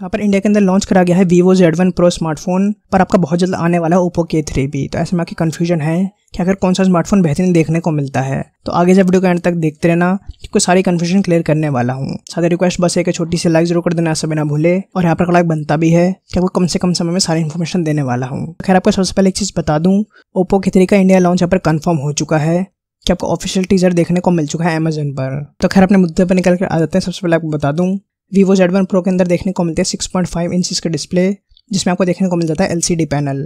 यहाँ पर इंडिया के अंदर लॉन्च करा गया है Vivo Z1 Pro स्मार्टफोन, पर आपका बहुत जल्द आने वाला है Oppo K3 भी। तो ऐसे में आपकी कन्फ्यूजन है कि अगर कौन सा स्मार्टफोन बेहतरीन देखने को मिलता है। तो आगे जब वीडियो के एंड तक देखते रहना, क्योंकि सारी कन्फ्यूजन क्लियर करने वाला हूँ। साथ रिक्वेस्ट बस एक छोटी सी लाइक जरूर कर देना, ऐसा बिना भूले। और यहाँ पर लाइक बनता भी है कि आपको कम से कम समय में सारी इन्फॉर्मेशन देने वाला हूँ। खैर आपको सबसे पहले एक चीज़ बता दूँ, Oppo K3 का इंडिया लॉन्च यहाँ पर कन्फर्म हो चुका है कि आपको ऑफिशियल टीजर देखने को मिल चुका है अमेजन पर। तो खैर अपने मुद्दे पर निकल कर आ जाते हैं। सबसे पहले आपको बता दूं, Vivo Z1 Pro के अंदर देखने को मिलते हैं 6.5 इंचेस का डिस्प्ले, जिसमें आपको देखने को मिल जाता है LCD पैनल।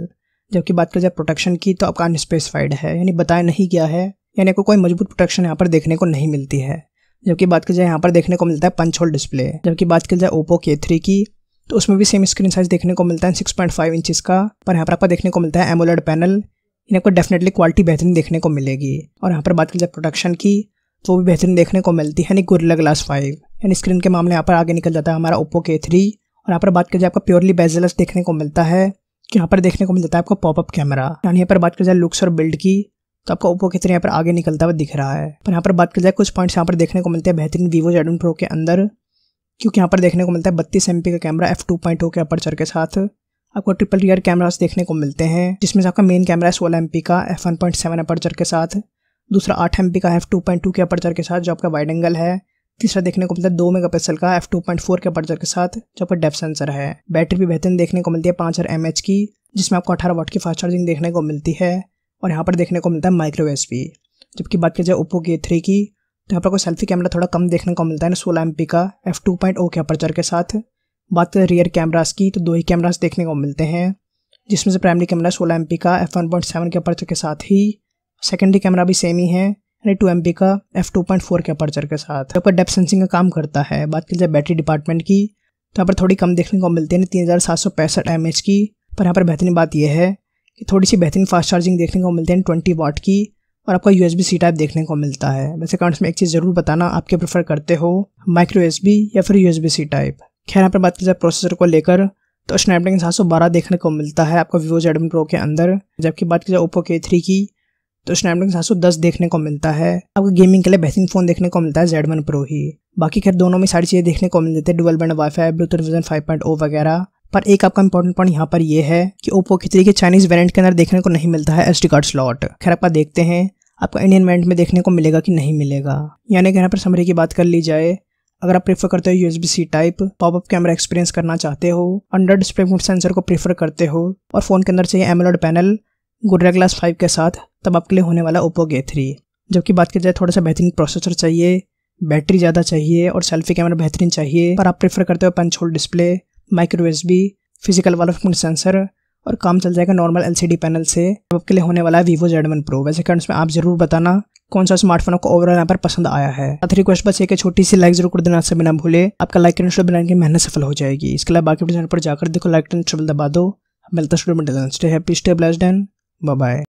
जबकि बात करें प्रोटेक्शन की, तो आपका अनस्पेसिफाइड है, यानी बताया नहीं गया है, यानी आपको कोई मजबूत प्रोटेक्शन यहाँ पर देखने को नहीं मिलती है। जबकि बात की जाए यहाँ पर देखने को मिलता है पंच होल डिस्प्ले। जबकि बात की जाए Oppo K3 की, तो उसमें भी सेम स्क्रीन साइज देखने को मिलता है 6.5 इंचेस का, पर यहाँ पर आपको देखने को मिलता है AMOLED पैनल। इन्हें आपको डेफिनेटली क्वालिटी बेहतरीन देखने को मिलेगी। और यहाँ पर बात की जाए प्रोटेक्शन की, तो वो भी बेहतरीन देखने को मिलती है, यानी गोरिल्ला ग्लास 5, यानी स्क्रीन के मामले यहाँ पर आगे निकल जाता है हमारा Oppo K3। और यहाँ पर बात की जाए आपका प्योरली बेजलेस देखने को मिलता है, कि यहाँ पर देखने को मिल जाता है आपको पॉपअप कैमरा। यानी यहाँ पर बात की जाए लुक्स और बिल्ड की, तो आपको Oppo K3 यहाँ पर आगे निकलता हुआ दिख रहा है। पर यहाँ पर बात की जाए कुछ पॉइंट्स यहाँ पर देखने को मिलते हैं बेहतरीन Vivo Z1 Pro के अंदर, क्योंकि यहाँ पर देखने को मिलता है 32 MP का कैमरा f2.0 के अपर्चर के साथ। आपको ट्रिपल रियर कैमरास देखने को मिलते हैं, जिसमें से आपका मेन कैमरा है 16 MP का f1.7 अपर्चर के साथ, दूसरा 8 MP का f2.2 के अपर्चर के साथ जो आपका वाइड एंगल है, तीसरा देखने को मिलता है 2 मेगापिक्सल का f2.4 के अपर्चर के साथ जो आपका डेप्थ सेंसर है। बैटरी भी बेहतरीन देखने को मिलती है 5000 mAh की, जिसमें आपको 18 वाट की फास्ट चार्जिंग देखने को मिलती है। और यहाँ पर देखने को मिलता है माइक्रो USB। जबकि बात की जाए Oppo K3 की, तो यहाँ पर कोई सेल्फी कैमरा थोड़ा कम देखने को मिलता है 16 MP का f2.0 के अपर्चर के साथ। बात करें रियर कैमरास की, तो 2 ही कैमरास देखने को मिलते हैं, जिसमें से प्राइमरी कैमरा 16 MP का f1.7 के अपर्चर के साथ ही सेकेंडरी कैमरा भी सेम ही है, यानी 2 MP का f2.4 के अपर्चर के साथ। यहाँ पर डेप्थ सेंसिंग का काम करता है। बात की जाए बैटरी डिपार्टमेंट की, तो यहाँ पर थोड़ी कम देखने को मिलती है 3765 mAh की। पर यहाँ पर बेहतरीन बात यह है कि थोड़ी सी बेहतरीन फास्ट चार्जिंग देखने को मिलती है 20 वाट की, और आपका USB-C टाइप देखने को मिलता है। वैसे कमेंट्स में एक चीज़ ज़रूर बताना, आपके प्रेफर करते हो माइक्रो USB या फिर USB-C टाइप। खैर यहाँ पर बात की जाए प्रोसेसर को लेकर, तो स्नैपड्रैगन 712 देखने को मिलता है आपको Vivo Z1 Pro के अंदर। जबकि बात की जाए Oppo K3 की, तो स्नैपड्रैगन 710 देखने को मिलता है। आपको गेमिंग के लिए बेहतरीन फ़ोन देखने को मिलता है Z1 Pro ही। बाकी खैर दोनों में सारी चीज़ें देखने को मिल जाती है, dual band wifi, Bluetooth version 5.0 वगैरह। पर एक आपका इंपॉर्टेंट पॉइंट यहाँ पर यह है कि Oppo K3 के चाइनीज़ वेरिएंट के अंदर देखने को नहीं मिलता है SD कार्ड स्लॉट। खैर आपका देखते हैं आपको इंडियन वेरिएंट में देखने को मिलेगा कि नहीं मिलेगा। यानी कि यहाँ पर समरी की बात कर ली जाए, अगर आप प्रेफर करते हो USB-C type popup camera experience करना चाहते हो, अंडर डिस्प्ले फिंगर सेंसर को प्रेफर करते हो, और फ़ोन के अंदर चाहिए AMOLEड पैनल गोरिल्ला ग्लास 5 के साथ, तब आपके लिए होने वाला Oppo K3। जबकि बात की जाए थोड़ा सा बेहतरीन प्रोसेसर चाहिए, बैटरी ज़्यादा चाहिए और सेल्फी कैमरा बेहतरीन चाहिए, पर आप प्रेफर करते हो punch hole display, micro USB, physical वाला फिंगर सेंसर, और काम चल जाएगा नॉर्मल LCD पैनल से, तब आपके लिए होने वाला है Vivo Z1 Pro। वैसे कमेंट्स में आप जरूर बताना कौन सा स्मार्टफोन आपको ओवरऑल यहाँ पर पसंद आया है। साथ रिक्वेस्ट बस एक छोटी सी लाइक जरूर कर देना, से बिना भूले। आपका लाइक करने से बनाने की मेहनत सफल हो जाएगी। इसके अलावा बाकी चैनल पर जाकर देखो, लाइक करना दबा दो। मिलता है स्टूडियो में, stay happy, stay blessed and bye bye.